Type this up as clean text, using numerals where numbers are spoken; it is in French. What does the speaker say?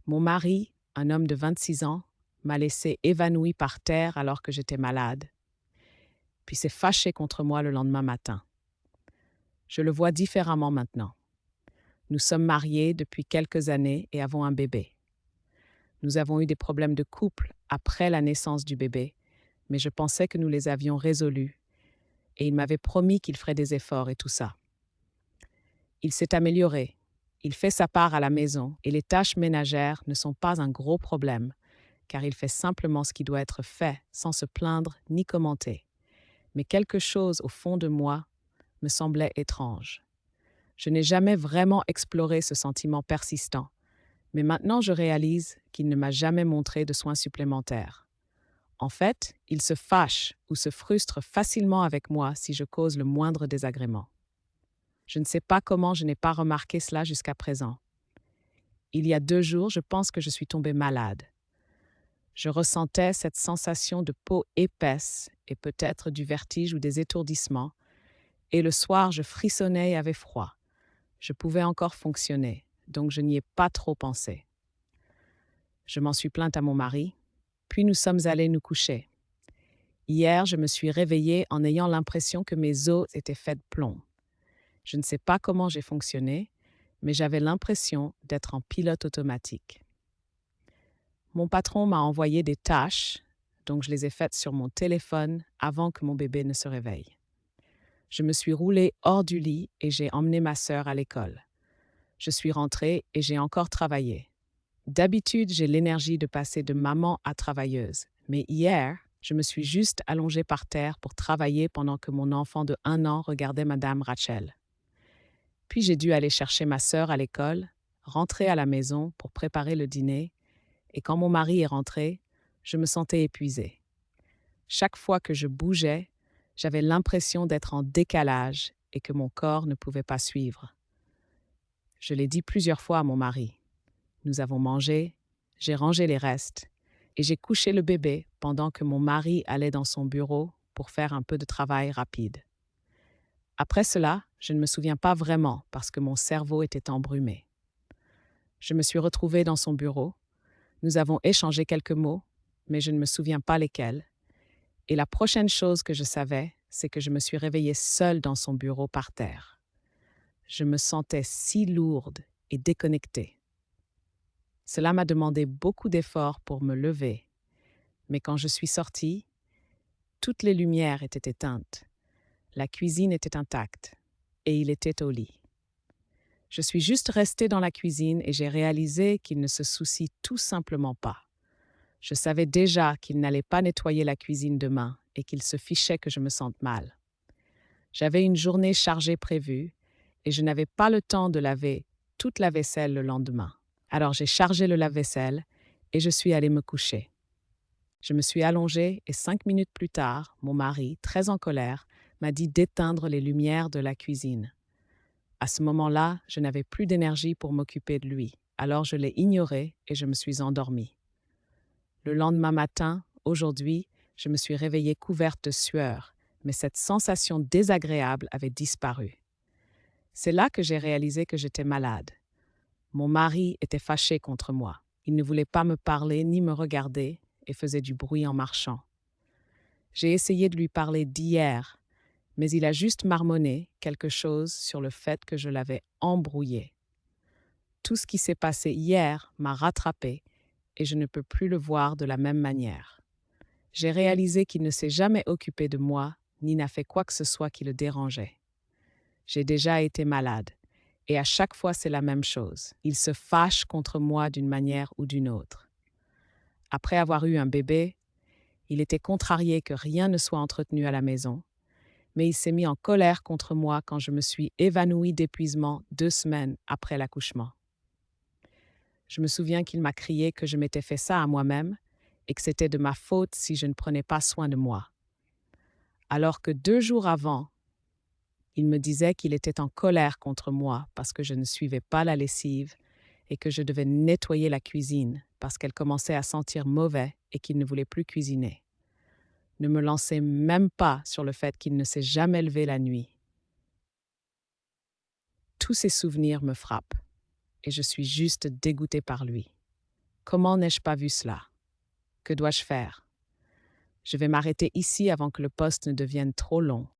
Mon mari, un homme de 26 ans, m'a laissé évanouie par terre alors que j'étais malade, puis s'est fâché contre moi le lendemain matin. Je le vois différemment maintenant. Nous sommes mariés depuis quelques années et avons un bébé. Nous avons eu des problèmes de couple après la naissance du bébé, mais je pensais que nous les avions résolus et il m'avait promis qu'il ferait des efforts et tout ça. Il s'est amélioré. Il fait sa part à la maison et les tâches ménagères ne sont pas un gros problème, car il fait simplement ce qui doit être fait sans se plaindre ni commenter. Mais quelque chose au fond de moi me semblait étrange. Je n'ai jamais vraiment exploré ce sentiment persistant, mais maintenant je réalise qu'il ne m'a jamais montré de soins supplémentaires. En fait, il se fâche ou se frustre facilement avec moi si je cause le moindre désagrément. Je ne sais pas comment je n'ai pas remarqué cela jusqu'à présent. Il y a 2 jours, je pense que je suis tombée malade. Je ressentais cette sensation de peau épaisse et peut-être du vertige ou des étourdissements, et le soir, je frissonnais et avais froid. Je pouvais encore fonctionner, donc je n'y ai pas trop pensé. Je m'en suis plainte à mon mari, puis nous sommes allés nous coucher. Hier, je me suis réveillée en ayant l'impression que mes os étaient faits de plomb. Je ne sais pas comment j'ai fonctionné, mais j'avais l'impression d'être en pilote automatique. Mon patron m'a envoyé des tâches, donc je les ai faites sur mon téléphone avant que mon bébé ne se réveille. Je me suis roulée hors du lit et j'ai emmené ma sœur à l'école. Je suis rentrée et j'ai encore travaillé. D'habitude, j'ai l'énergie de passer de maman à travailleuse, mais hier, je me suis juste allongée par terre pour travailler pendant que mon enfant de 1 an regardait Madame Rachel. Puis j'ai dû aller chercher ma sœur à l'école, rentrer à la maison pour préparer le dîner, et quand mon mari est rentré, je me sentais épuisée. Chaque fois que je bougeais, j'avais l'impression d'être en décalage et que mon corps ne pouvait pas suivre. Je l'ai dit plusieurs fois à mon mari. Nous avons mangé, j'ai rangé les restes et j'ai couché le bébé pendant que mon mari allait dans son bureau pour faire un peu de travail rapide. Après cela, je ne me souviens pas vraiment parce que mon cerveau était embrumé. Je me suis retrouvée dans son bureau. Nous avons échangé quelques mots, mais je ne me souviens pas lesquels. Et la prochaine chose que je savais, c'est que je me suis réveillée seule dans son bureau par terre. Je me sentais si lourde et déconnectée. Cela m'a demandé beaucoup d'efforts pour me lever, mais quand je suis sortie, toutes les lumières étaient éteintes, la cuisine était intacte et il était au lit. Je suis juste restée dans la cuisine et j'ai réalisé qu'il ne se soucie tout simplement pas. Je savais déjà qu'il n'allait pas nettoyer la cuisine demain et qu'il se fichait que je me sente mal. J'avais une journée chargée prévue et je n'avais pas le temps de laver toute la vaisselle le lendemain. Alors j'ai chargé le lave-vaisselle et je suis allée me coucher. Je me suis allongée et 5 minutes plus tard, mon mari, très en colère, m'a dit d'éteindre les lumières de la cuisine. À ce moment-là, je n'avais plus d'énergie pour m'occuper de lui, alors je l'ai ignoré et je me suis endormie. Le lendemain matin, aujourd'hui, je me suis réveillée couverte de sueur, mais cette sensation désagréable avait disparu. C'est là que j'ai réalisé que j'étais malade. Mon mari était fâché contre moi. Il ne voulait pas me parler ni me regarder et faisait du bruit en marchant. J'ai essayé de lui parler d'hier, mais il a juste marmonné quelque chose sur le fait que je l'avais embrouillé. Tout ce qui s'est passé hier m'a rattrapé et je ne peux plus le voir de la même manière. J'ai réalisé qu'il ne s'est jamais occupé de moi ni n'a fait quoi que ce soit qui le dérangeait. J'ai déjà été malade et à chaque fois c'est la même chose. Il se fâche contre moi d'une manière ou d'une autre. Après avoir eu un bébé, il était contrarié que rien ne soit entretenu à la maison, mais il s'est mis en colère contre moi quand je me suis évanouie d'épuisement 2 semaines après l'accouchement. Je me souviens qu'il m'a crié que je m'étais fait ça à moi-même et que c'était de ma faute si je ne prenais pas soin de moi. Alors que 2 jours avant, il me disait qu'il était en colère contre moi parce que je ne suivais pas la lessive et que je devais nettoyer la cuisine parce qu'elle commençait à sentir mauvais et qu'il ne voulait plus cuisiner. Ne me lancez même pas sur le fait qu'il ne s'est jamais levé la nuit. Tous ces souvenirs me frappent et je suis juste dégoûtée par lui. Comment n'ai-je pas vu cela? Que dois-je faire? Je vais m'arrêter ici avant que le poste ne devienne trop long.